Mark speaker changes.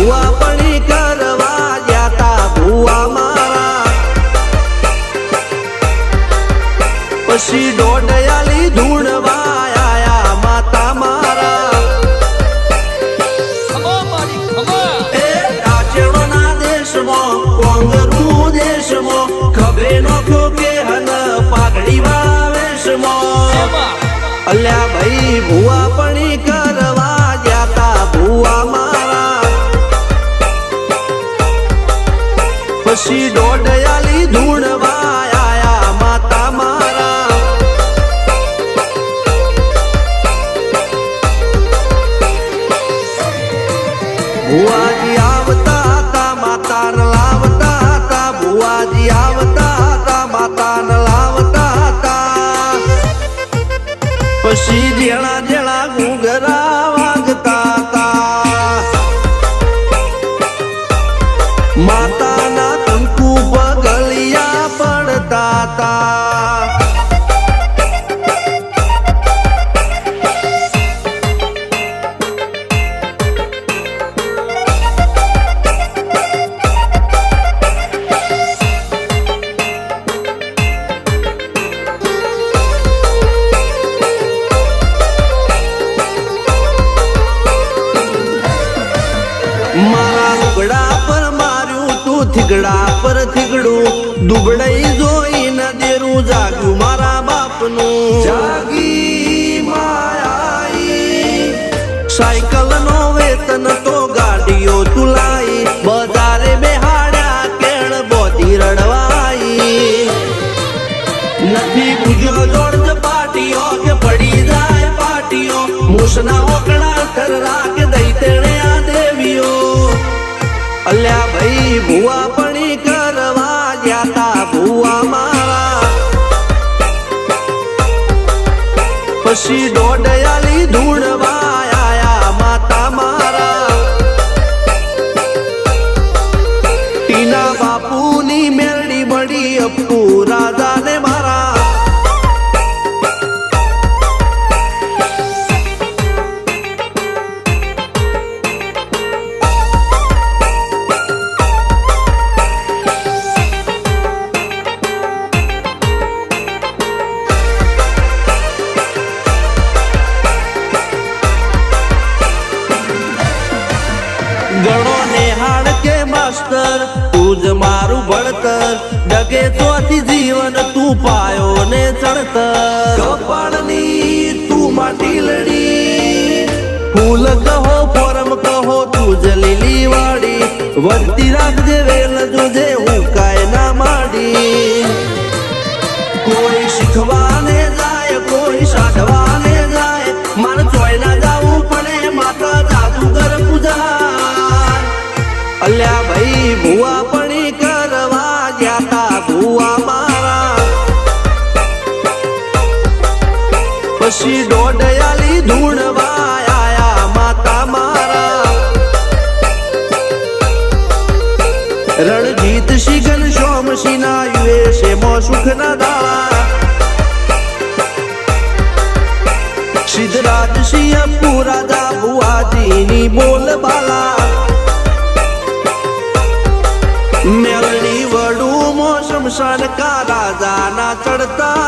Speaker 1: ભુવા પણી કરવા જાતા ભુવા મારા પછી દોડયાલી ધૂણવા આયા માતા મારા એ કાચેડોના દેશમાં કોંગરું દેશમાં ખભે નોખો કે હન પાઘડી વાવેશમાં અલ્યા ભાઈ ભુવા પણી કરવા જાતા ભુવા મારા પછી દોડયાલી ધૂણવા આયા માતા મારા ભુવાજી આવતા હતા માતાને લાવતા હતા ભુવાજી આવતા હતા માતાને લાવતા હતા પછી જેણા જેણા ઘૂંઘરા વાગતા હતા માતાના કંકુ પગલિયા પડતા હતા મારા લુગડા પર માર્યું તું થીગડા પર થીગડું દુબળઈ જોઈને દેરું જાગ્યું મારા બાપનું જાગી માયાઈ સાયકલ નો વેતન તો ગાડીઓ તુલાઈ બજારે બેહાડ્યા કેળ બોધી રડવાઈ નથી ગુજ્યો જોડ પાટીઓ કે પડી જાય પાટીઓ મૂસના ઓકડા થરરા કે દઈ તેણે આ દેવીઓ અલ્યા ભાઈ ભુવા પણી કરવા જાતા ભુવા મારા પછી દોડયાલી ધૂણવા આયા માતા મારા ટીના બાપુની મેરડી મળી અપ્પુ રાજાને મારા ગણો નેહાળ કે માસ્ટર તું જ મારું ભણતર ડગે ચોથી જીવન તું પાયો ને ચડતર કપાળની તું માટી લડી ફૂલ કહો ફોરમ કહો તું જ લીલી વાડી વધતી રાખજે વેલ જોજે હું કાય ના માડી કોઈ શીખવાને જાય કોઈ સાધવાને જાય માર ચોય ના જાવું પડે માતા જાદુગર પૂજા અલ્યા ભાઈ ભુવા પણી કરવા જાતા ભુવા મારા પછી દોડયાલી ધૂણવા આયા માતા મારા રણજીત સિંહ સોમસિંહ ના યુએસએ માં સુખ ના દાળા સિદ્ધરાજ સિંહ પુરાજા ભુવાજીની બોલ બાલા મેલડી વડું મોસમ સનકા રાજા ના ચડતા